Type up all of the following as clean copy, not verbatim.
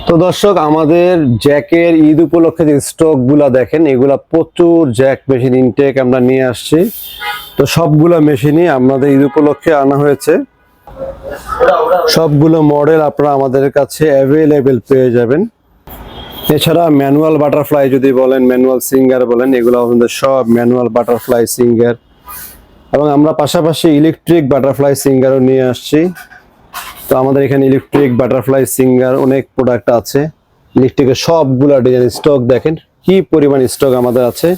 তো দর্শক, আমাদের জ্যাকের ঈদ উপলক্ষে যে স্টকগুলা দেখেন, এগুলা প্রচুর জ্যাক মেশিন ইনটেক আমরা নিয়ে আসছি। তো সবগুলা মেশিনই আমাদের ঈদ উপলক্ষে আনা হয়েছে। সবগুলো মডেল আপনারা আমাদের কাছে অ্যাভেলেবেল পেয়ে যাবেন। এছাড়া ম্যানুয়াল বাটারফ্লাই যদি বলেন, ম্যানুয়াল সিঙ্গার বলেন, এগুলো আমাদের সব ম্যানুয়াল বাটারফ্লাই সিঙ্গার, এবং আমরা পাশাপাশি ইলেকট্রিক বাটারফ্লাই সিঙ্গারও নিয়ে আসছি। তো আমাদের এখানে ইলেকট্রিক বাটারফ্লাই সিঙ্গার অনেক প্রোডাক্ট আছে। ইলেকট্রিকের সবগুলা ডিজাইন স্টক দেখেন কি পরিমাণ স্টক আমাদের আছে।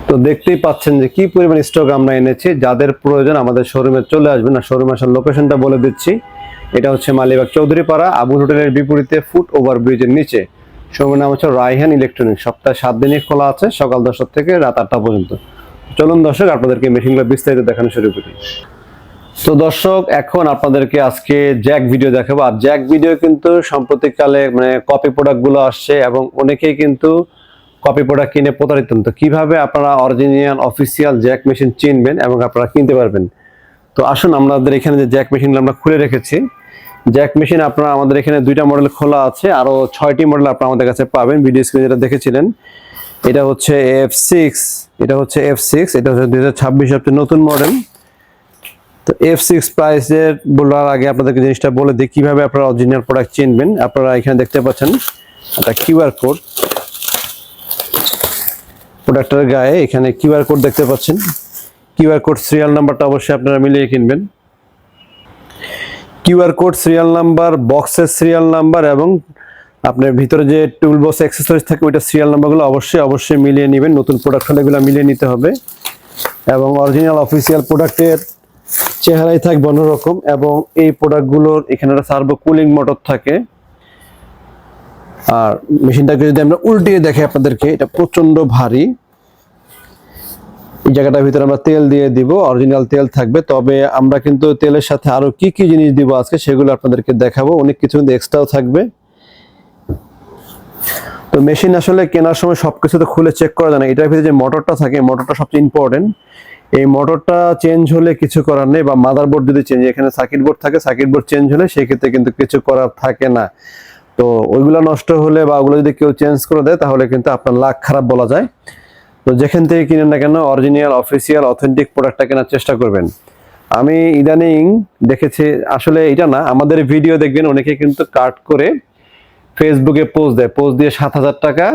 তো দেখতেই পাচ্ছেন যে কি পরিমাণ স্টক আমরা এনেছি। যাদের প্রয়োজন আমাদের শোরুমে চলে আসবেন। আর শোরুমে আসার লোকেশনটা বলে দিচ্ছি, এটা হচ্ছে মালিবাগ চৌধুরীপাড়া আবুল হোটেলের বিপরীতে ফুট ওভার ব্রিজের নিচে। শোরুমের নাম হচ্ছে রায়হান ইলেকট্রনিক্স। সপ্তাহে 7 দিনই খোলা আছে, সকাল 10টা থেকে রাত 8টা পর্যন্ত। চলুন দর্শক, আপনাদেরকে মেশিনগুলো বিস্তারিত দেখানো শুরু করি। তো দর্শক, এখন আপনাদেরকে আজকে জ্যাক ভিডিও দেখাবো। আর জ্যাক ভিডিও কিন্তু সাম্প্রতিককালে কপি প্রোডাক্টগুলো আসছে, এবং অনেকেই কিন্তু কপি প্রোডাক্ট কিনে প্রতারিত। তো কিভাবে আপনারা অরিজিনাল অফিসিয়াল জ্যাক মেশিন চিনবেন এবং আপনারা কিনতে পারবেন। তো আসুন, আমাদের এখানে যে জ্যাক মেশিনগুলো আমরা খুলে রেখেছি, জ্যাক মেশিন আপনারা আমাদের এখানে 2টা মডেল খোলা আছে, আরো 6টি মডেল আপনারা আমাদের কাছে পাবেন। ভিডিও স্ক্রিনে যেটা দেখেছিলেন, এটা হচ্ছে F6, এটা হচ্ছে F6, এটা হচ্ছে 2026 সবচেয়ে নতুন মডেল। তো F6 প্রাইসের বলার আগে আপনাদেরকে জিনিসটা বলে দিই কিভাবে আপনারা অরিজিনাল প্রোডাক্ট চিনবেন। আপনারা এখানে দেখতে পাচ্ছেন একটা কিউআর কোড, প্রোডাক্টের গায়ে এখানে কিউআর কোড দেখতে পাচ্ছেন। কিউআর কোড সিরিয়াল নাম্বারটা অবশ্যই আপনারা মিলিয়ে কিনবেন। কিউআর কোড, সিরিয়াল নাম্বার, বক্সের সিরিয়াল নাম্বার এবং আপনার ভিতরে যে টুল বক্স অ্যাক্সেসরিজ থাকে ওইটা সিরিয়াল নাম্বারগুলো অবশ্যই মিলিয়ে নেবেন। নতুন প্রোডাক্ট হলে এগুলো মিলিয়ে নিতে হবে। এবং অরিজিনাল অফিসিয়াল প্রোডাক্টের চেহারাই থাকবে অন্যরকম। এবং এই প্রোডাক্টগুলোর এখানে একটা সার্ভো কুলিং মোটর থাকে। আর মেশিনটাকে যদি আমরা উল্টিয়ে দেখি আপনাদেরকে, এটা প্রচন্ড ভারী। এই জায়গাটার ভিতরে আমরা তেল দিয়ে দিব, অরিজিনাল তেল থাকবে। তবে আমরা কিন্তু তেলের সাথে আরো কি কি জিনিস দিব আজকে সেগুলো আপনাদেরকে দেখাবো। অনেক কিছু কিন্তু এক্সট্রাও থাকবে। তো মেশিন আসলে কেনার সময় সবকিছু তো খুলে চেক করা যায় না। এটার ভিতরে যে মোটরটা থাকে, মোটরটা সবচেয়ে ইম্পর্টেন্ট। এই মোটরটা চেঞ্জ হলে কিছু করার নেই, বা মাদারবোর্ড যদি চেঞ্জ, এখানে সার্কিট বোর্ড থাকে, সার্কিট বোর্ড চেঞ্জ হলে সেই ক্ষেত্রে কিন্তু কিছু করার থাকে না। তো ওইগুলো নষ্ট হলে বা ওগুলো যদি কেউ চেঞ্জ করে দেয় তাহলে কিন্তু আপনার লাক খারাপ বলা যায়। তো যেখান থেকে কিনেন না কেন, অরিজিনাল অফিসিয়াল অথেন্টিক প্রোডাক্টটা কেনার চেষ্টা করবেন। আমি ইদানিং দেখেছি, আসলে এটা না, আমাদের ভিডিও দেখবেন অনেকে কিন্তু কাট করে ফেসবুকে পোস্ট দেয়, পোস্ট দিয়ে 7,000 টাকা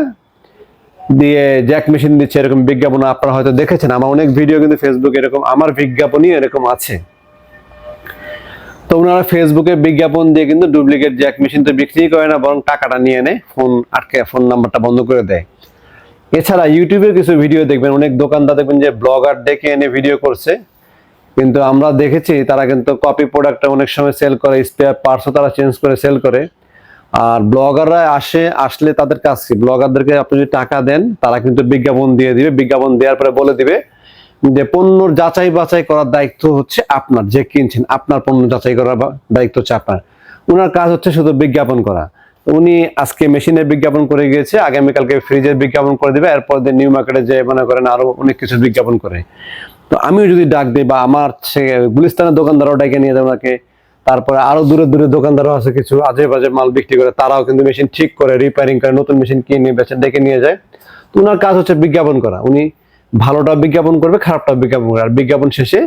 দিয়ে জ্যাক মেশিন দিচ্ছে, এরকম বিজ্ঞাপন আপনারা হয়তো দেখেছেন। আমার অনেক ভিডিও কিন্তু ফেসবুকে এরকম, আমার বিজ্ঞাপনই এরকম আছে। তো ওনারা ফেসবুকে বিজ্ঞাপন দিয়ে কিন্তু ডুপ্লিকেট জ্যাক মেশিন তো বিক্রি করে না, বরং টাকাটা নিয়ে নেয়, ফোন আটকে ফোন নাম্বারটা বন্ধ করে দেয়। এছাড়া ইউটিউবে কিছু ভিডিও দেখবেন, অনেক দোকানদার দেখবেন যে ব্লগার ডেকে এনে ভিডিও করছে, কিন্তু আমরা দেখেছি তারা কিন্তু কপি প্রোডাক্টটা অনেক সময় সেল করে, স্পেয়ার পার্টসও তারা চেঞ্জ করে সেল করে। আর ব্লগাররা আসলে তাদের কাজ কি, ব্লগারদেরকে আপনি যদি টাকা দেন তারা কিন্তু বিজ্ঞাপন দিয়ে দিবে। বিজ্ঞাপন দেওয়ার পরে বলে দিবে যে পণ্যর যাচাই বাছাই করার দায়িত্ব হচ্ছে আপনার, যে কিনছেন আপনার পণ্য যাচাই করার দায়িত্ব হচ্ছে আপনার। ওনার কাজ হচ্ছে শুধু বিজ্ঞাপন করা। উনি আজকে মেশিনের বিজ্ঞাপন করে গিয়েছে, আগামীকালকে ফ্রিজের বিজ্ঞাপন করে দিবে, এরপর নিউ মার্কেটে যে মনে করেন আরো অনেক কিছু বিজ্ঞাপন করে। তো আমিও যদি ডাক দিই, বা আমার গুলিস্তানের দোকানদারও ডাকে নিয়ে যায় ওনাকে, তারপরে আরো দূরে দূরে দোকানদারও আছে কিছু আজে বাজে মাল বিক্রি করে, তারাও কিন্তু মেশিন ঠিক করে, রিপেয়ারিং করে, নতুন মেশিন কিনে বেচে ডেকে নিয়ে যায়। তো ওনার কাজ হচ্ছে বিজ্ঞাপন করা। উনি ভালোটা বিজ্ঞাপন করবে, খারাপটা বিজ্ঞাপন করবে, আর বিজ্ঞাপন শেষে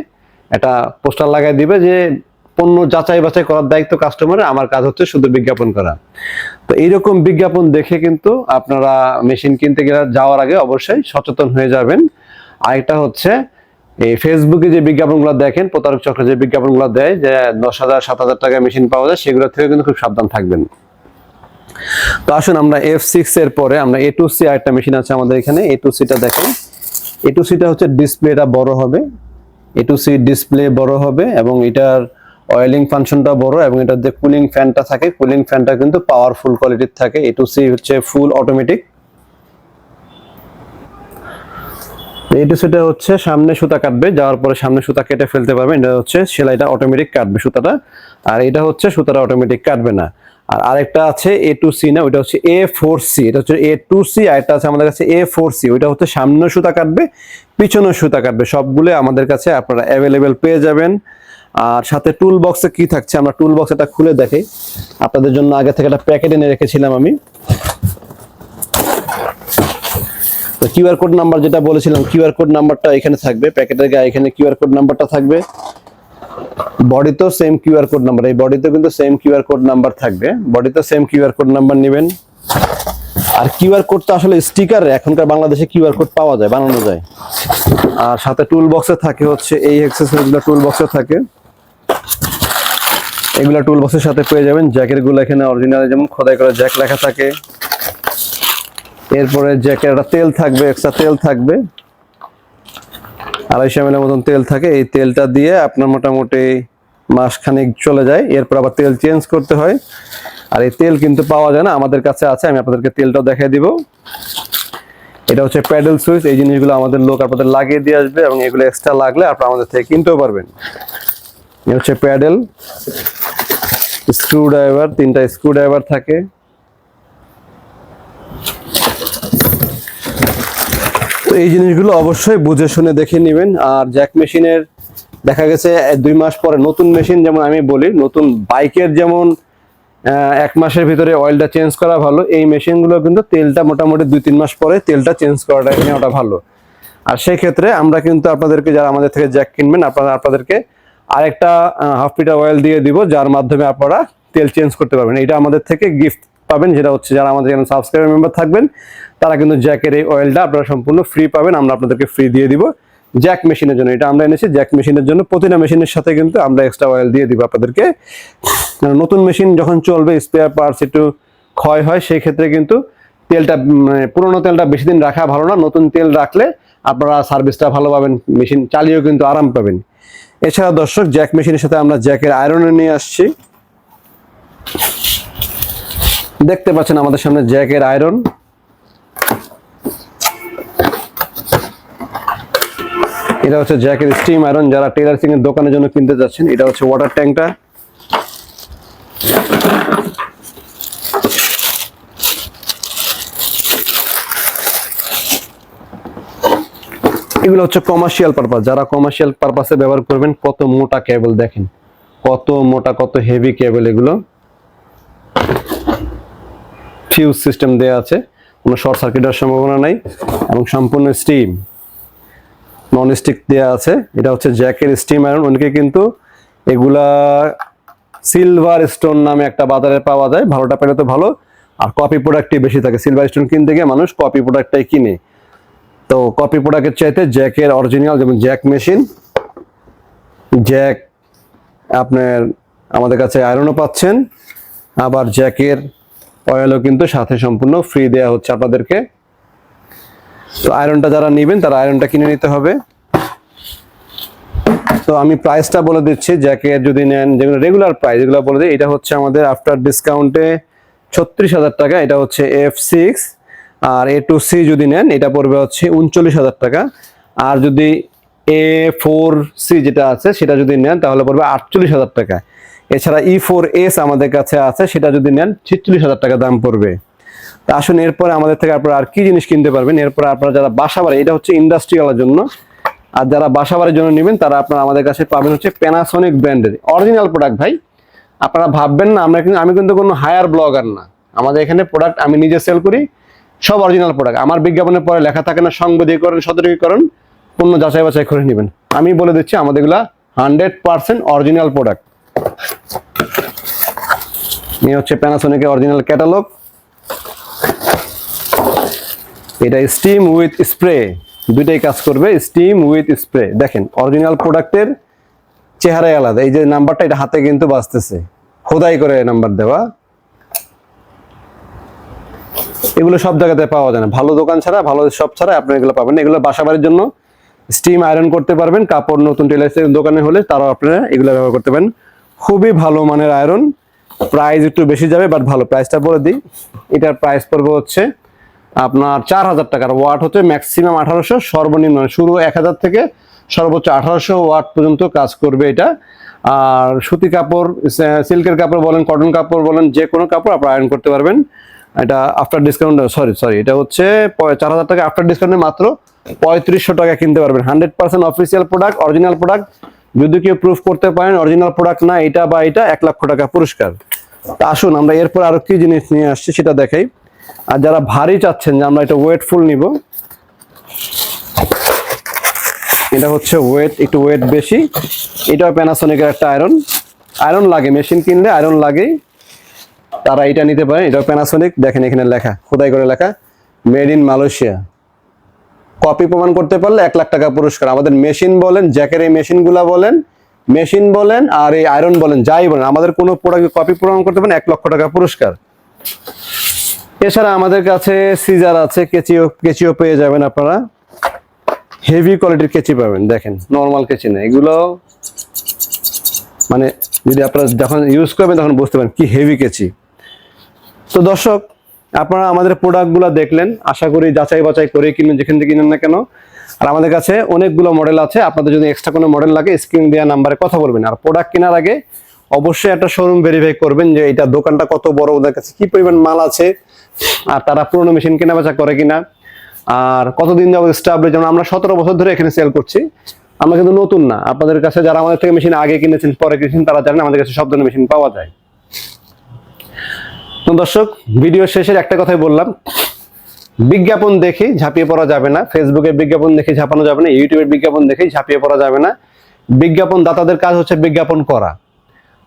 একটা পোস্টার লাগাই দিবে যে পণ্য যাচাই বাছাই করার দায়িত্ব কাস্টমারের, আমার কাজ হচ্ছে শুধু বিজ্ঞাপন করা। তো এইরকম বিজ্ঞাপন দেখে কিন্তু আপনারা মেশিন কিনতে যাওয়ার আগে অবশ্যই সচেতন হয়ে যাবেন। আরেকটা হচ্ছে, এই ফেসবুকে যে বিজ্ঞাপনগুলো দেখেন, প্রতারক চক্র যে বিজ্ঞাপনগুলো দেয় যে 10,000 7,000 টাকায় মেশিন পাওয়া যায়, সেগুলো থেকে কিন্তু খুব সাবধান থাকবেন। তো আসুন, আমরা F6 এর পরে আমরা A2C আরেকটা মেশিন আছে আমাদের এখানে। A2C টা দেখেন, A2C টা হচ্ছে ডিসপ্লেটা বড় হবে, A2C ডিসপ্লে বড় হবে, এবং এটার অয়েলিং ফাংশনটা বড়, এবং এটার যে কুলিং ফ্যানটা থাকে, কুলিং ফ্যানটা কিন্তু পাওয়ারফুল কোয়ালিটির থাকে। A2C হচ্ছে ফুল অটোমেটিক। A2C হচ্ছে সামনে সুতা কাটবে, যাওয়ার পরে সামনে সুতা কেটে ফেলতে পারবে। এটা হচ্ছে সেলাইটা অটোমেটিক কাটবে সুতাটা, আর এটা হচ্ছে সুতাটা অটোমেটিক কাটবে না। আর আরেকটা আছে A2C না, ওইটা হচ্ছে A4C। এটা হচ্ছে A2C, আর একটা আছে আমাদের কাছে A4C। ওইটা হচ্ছে সামনে সুতা কাটবে, পিছনে সুতা কাটবে। সবগুলো আমাদের কাছে আপনারা অ্যাভেলেবেল পেয়ে যাবেন। আর সাথে টুল বক্সে কি থাকছে আমরা টুল বক্স এটা খুলে দেখাই আপনাদের জন্য। আগে থেকে একটা প্যাকেট এনে রেখেছিলাম আমি। তো কিউআর কোড নাম্বার যেটা বলেছিলাম, কিউআর কোড নাম্বারটা এখানে থাকবে প্যাকেটের গায়ে, এখানে কিউআর কোড নাম্বারটা থাকবে। বডিতেও সেম কিউআর কোড নাম্বার, এই বডিতেও কিন্তু সেম কিউআর কোড নাম্বার থাকবে, বডিতেও সেম কিউআর কোড নাম্বার নেবেন। আর কিউআর কোড তো আসলে স্টিকার, এখনকার বাংলাদেশে কিউআর কোড পাওয়া যায়, বানানো যায়। আর সাথে টুল বক্সে থাকে হচ্ছে এই অ্যাক্সেসরিজগুলো টুল বক্সে থাকে, এগুলা টুল বক্সের সাথে পেয়ে যাবেন। জ্যাকের গুলো এখানে অরিজিনাল যেমন খোদাই করে জ্যাক লেখা থাকে। এরপরে জ্যাকের একটা তেল থাকবে, এক্সট্রা তেল থাকবে, 250 ml মতন তেল থাকে। এই তেলটা দিয়ে আপনার মোটামুটি মাসখানেক চলে যায়, এরপর আবার তেল চেঞ্জ করতে হয়। আর এই তেল কিন্তু পাওয়া যায় না, আমাদের কাছে আছে, আমি আপনাদেরকে তেলটাও দেখাই দিব। এটা হচ্ছে প্যাডেল সুইচ, এই জিনিসগুলো আমাদের লোক আপনাদের লাগিয়ে দিয়ে আসবে এবং এগুলো এক্সট্রা লাগলে আপনারা আমাদের থেকে কিনতেও পারবেন। এটা হচ্ছে প্যাডেল, স্ক্রু ড্রাইভার, 3টা স্ক্রু ড্রাইভার থাকে। তো এই জিনিসগুলো অবশ্যই বুঝে শুনে দেখে নেবেন। আর জ্যাক মেশিনের দেখা গেছে 2 মাস পরে নতুন মেশিন, যেমন আমি বলি নতুন বাইকের যেমন 1 মাসের ভিতরে অয়েলটা চেঞ্জ করা ভালো, এই মেশিনগুলো কিন্তু তেলটা মোটামুটি 2-3 মাস পরে তেলটা চেঞ্জ করাটা নেওয়াটা ভালো। আর সেই ক্ষেত্রে আমরা কিন্তু আপনাদেরকে, যারা আমাদের থেকে জ্যাক কিনবেন, আপনাদেরকে আরেকটা 1/2 লিটার অয়েল দিয়ে দিব, যার মাধ্যমে আপনারা তেল চেঞ্জ করতে পারবেন। এটা আমাদের থেকে গিফট পাবেন, যেটা হচ্ছে যারা আমাদের চ্যানেল সাবস্ক্রাইবার মেম্বার থাকবেন তারা কিন্তু জ্যাকের এই অয়েলটা আপনারা সম্পূর্ণ ফ্রি পাবেন, আমরা আপনাদেরকে ফ্রি দিয়ে দিব জ্যাক মেশিনের জন্য। এটা আমরা এনেছি জ্যাক মেশিনের জন্য, প্রতিটা মেশিনের সাথে কিন্তু আমরা এক্সট্রা অয়েল দিয়ে দিব আপনাদেরকে। নতুন মেশিন যখন চলবে, স্পেয়ার পার্টস একটু ক্ষয় হয়, সেই ক্ষেত্রে কিন্তু তেলটা, পুরোনো তেলটা বেশি দিন রাখা ভালো না, নতুন তেল রাখলে আপনারা সার্ভিসটা ভালো পাবেন, মেশিন চালিয়েও কিন্তু আরাম পাবেন। এছাড়া দর্শক, জ্যাক মেশিনের সাথে আমরা জ্যাকের আয়রনও নিয়ে আসছি। দেখতে পাচ্ছেন আমাদের সামনে জ্যাকের আয়রন। এটা হচ্ছে জ্যাকের স্টিম আয়রন, যারা টেলার্সিং এর দোকানের জন্য কিনতে যাচ্ছেন। এটা হচ্ছে ওয়াটার ট্যাঙ্কটা। এগুলো হচ্ছে কমার্শিয়াল পারপাস, যারা কমার্শিয়াল পারপাসে ব্যবহার করবেন। কত মোটা কেবল দেখেন, কত মোটা, কত হেভি কেবল এগুলো। ফিউজ সিস্টেম দেয়া আছে, কোনো শর্ট সার্কিটের সম্ভাবনা নাই এবং সম্পূর্ণ স্টিম, নন স্টিক দেয়া আছে। এটা হচ্ছে জ্যাকের স্টিম আয়রন। অনেকে কিন্তু এগুলা সিলভার স্টোন নামে একটা বাজারে পাওয়া যায়, ভালোটা পেলে তো ভালো। আর কপি প্রোডাক্টই বেশি থাকে, সিলভার স্টোন কিনতে গিয়ে মানুষ কপি প্রোডাক্টটাই কিনে। তো কপি প্রোডাক্টের চাইতে জ্যাকের অরিজিনাল, যেমন জ্যাক মেশিন, জ্যাক আপনার আমাদের কাছে আয়রনও পাচ্ছেন, আবার জ্যাকের অয়েলও কিন্তু সাথে সম্পূর্ণ ফ্রি দেয়া হচ্ছে আপনাদেরকে। তো আয়রনটা যারা নেবেন তারা আয়রনটা কিনে নিতে হবে। তো আমি প্রাইসটা বলে দিচ্ছি, জ্যাকের যদি নেন, যেগুলো রেগুলার প্রাইস এগুলো বলে দিই। এটা হচ্ছে আমাদের আফটার ডিসকাউন্টে 36,000 টাকা, এটা হচ্ছে F6। আর A2C যদি নেন এটা পড়বে হচ্ছে 39,000 টাকা। আর যদি A4C যেটা আছে সেটা যদি নেন তাহলে পড়বে 48,000 টাকা। এছাড়া E4S আমাদের কাছে আছে, সেটা যদি নেন 46,000 টাকা দাম পড়বে। তা আসুন, এরপরে আমাদের থেকে আপনারা আর কি জিনিস কিনতে পারবেন। এরপরে আপনারা যারা বাসাবাড়ি, এটা হচ্ছে ইন্ডাস্ট্রিয়ালের জন্য, আর যারা বাসাবাড়ির জন্য নেবেন তারা আপনারা আমাদের কাছে পাবেন হচ্ছে প্যানাসোনিক ব্র্যান্ডের অরিজিনাল প্রোডাক্ট। ভাই আপনারা ভাববেন না আমি কিন্তু কোনো হায়ার ব্লগার না, আমাদের এখানে প্রোডাক্ট আমি নিজে সেল করি, সব অরিজিনাল প্রোডাক্ট। আমার বিজ্ঞাপনের পরে লেখা থাকে না সংবেদীকরণ, সতর্কীকরণ, পণ্য যাচাই বাছাই করে নেবেন। আমি বলে দিচ্ছি আমাদের এগুলা 100% অরিজিনাল প্রোডাক্ট। এই হচ্ছে প্যানাসোনিকের অরিজিনাল ক্যাটালগ। এটা স্টিম উইথ স্প্রে, দুইটাই কাজ করবে, স্টিম উইথ স্প্রে। দেখেন অরিজিনাল প্রোডাক্টের চেহারাই আলাদা। এই যে নাম্বারটা, এটা হাতে কিন্তু বাজতেছে, খোদাই করে নাম্বার দেওয়া। এগুলো সব জায়গাতে পাওয়া যায় না, ভালো দোকান ছাড়া, ভালো শপ ছাড়া আপনি এগুলো পাবেন না। এগুলো বাসাবাড়ির জন্য স্টিম আয়রন করতে পারবেন, কাপড় নতুন টেলার্সের দোকানে হলে তারাও আপনারা এগুলো ব্যবহার করতে পারেন। খুবই ভালো মানের আয়রন, প্রাইস একটু বেশি যাবে বাট ভালো। প্রাইসটা বলে দিই, এটার প্রাইস পড়বে হচ্ছে আপনার 4,000 টাকার। ওয়াট হচ্ছে ম্যাক্সিমাম 1800, সর্বনিম্ন শুরু 1000 থেকে সর্বোচ্চ 1800 ওয়াট পর্যন্ত কাজ করবে এটা। আর সুতি কাপড়, সিল্কের কাপড় বলেন, কটন কাপড় বলেন, যে কোনো কাপড় আপনারা আয়রন করতে পারবেন। এটা আফটার ডিসকাউন্ট, সরি এটা হচ্ছে 4,000 টাকা, আফটার ডিসকাউন্টে মাত্র 3500 টাকা কিনতে পারবেন। 100% অফিসিয়াল প্রোডাক্ট, অরিজিনাল প্রোডাক্ট, যদি কেউ প্রুফ করতে পারেন অরিজিনাল প্রোডাক্ট না এটা বা এটা 1 লক্ষ টাকা পুরস্কার। তা আসুন আমরা এরপর আরো কি জিনিস নিয়ে আসছি সেটা দেখাই। আর যারা ভারী চাচ্ছেন যে আমরা এটা ওয়েটফুল নিব, এটা হচ্ছে একটু ওয়েট বেশি। এটাও প্যানাসোনিকের একটা আয়রন লাগে, মেশিন কিনলে আয়রন লাগে, তারা এটা নিতে পারেন। এটাও প্যানাসোনিক, দেখেন এখানে লেখা, খোদাই করে লেখা মেড ইন মালয়েশিয়া। কপি প্রমাণ করতে পারলে 1 লাখ টাকা পুরস্কার। আমাদের মেশিন বলেন, জ্যাকের এই মেশিনগুলা বলেন, মেশিন বলেন আর এই আয়রন বলেন, যাই বলেন, আমাদের কোনো প্রোডাক্ট কপি প্রমাণ করতে পারেন 1 লক্ষ টাকা পুরস্কার। এছাড়া আমাদের কাছে সিজার আছে, কেচিও পেয়ে যাবেন আপনারা। হেভি কোয়ালিটির কেচি পাবেন, দেখেন নরমাল কেচি না এগুলো, মানে যদি আপনারা যখন ইউজ করবেন তখন বুঝতে পারেন কি হেভি কেচি। তো দর্শক, আপনারা আমাদের প্রোডাক্টগুলো দেখলেন, আশা করি যাচাই বাছাই করে কিনুন যেখান থেকে কিনেন না কেন। আর আমাদের কাছে অনেকগুলো মডেল আছে, আপনাদের যদি এক্সট্রা কোনো মডেল লাগে স্ক্রিন দেওয়া নাম্বারে কথা বলবেন। আর প্রোডাক্ট কেনার আগে অবশ্যই একটা শোরুম ভেরিফাই করবেন যে এটা দোকানটা কত বড়, ওদের কাছে কি পরিমাণ মাল আছে, আর তারা পুরনো মেশিন কেনা বেচা করে কিনা, আর কতদিন যাবত স্টাবলিশ। যেমন আমরা 17 বছর ধরে এখানে সেল করছি, আমরা কিন্তু নতুন না। আপনাদের কাছে যারা আমাদের থেকে মেশিন আগে কিনেছেন পরে কিনেছেন তারা জানেন আমাদের কাছে সব ধরনের মেশিন পাওয়া যায়। তো দর্শক, ভিডিও শেষের একটা কথাই বললাম, বিজ্ঞাপন দেখে ঝাঁপিয়ে পড়া যাবে না, ফেসবুকে বিজ্ঞাপন দেখে ঝাঁপানো যাবে না, ইউটিউবের বিজ্ঞাপন দেখে ঝাঁপিয়ে পড়া যাবে না। বিজ্ঞাপন দাতাদের কাজ হচ্ছে বিজ্ঞাপন করা,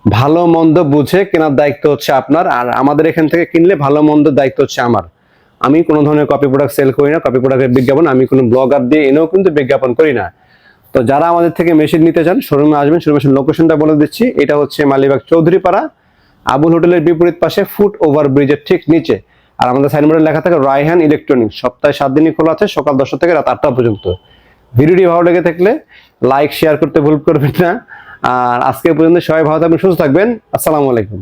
ভালো মন্দ বুঝে কেনার দায়িত্ব হচ্ছে আপনার। আর আমাদের এখান থেকে কিনলে ভালো মন্দ দায়িত্ব হচ্ছে আমার। আমি কোনো ধরনের কপি প্রোডাক্ট সেল করি না, কপি প্রোডাক্টের বিজ্ঞাপন আমি কোনো ব্লগার দিয়ে এনেও কিন্তু বিজ্ঞাপন করি না। তো যারা আমাদের থেকে মেশিন নিতে চান শোরুমে আসবেন। শোরুমের লোকেশনটা বলে দিচ্ছি, এটা হচ্ছে মালিবাগ চৌধুরীপাড়া, আবুল হোটেলের বিপরীত পাশে, ফুট ওভার ব্রিজের ঠিক নিচে। আর আমাদের সাইনবোর্ডে লেখা থাকে রায়হান ইলেকট্রনিক্স। সপ্তাহে 7 দিনই খোলা আছে, সকাল 10টা থেকে রাত 8টা পর্যন্ত। ভিডিওটি ভালো লেগে থাকলে লাইক শেয়ার করতে ভুল করবেন না। আর আজকে পর্যন্ত সবাই ভালো থাকবেন, সুস্থ থাকবেন। আসসালামু আলাইকুম।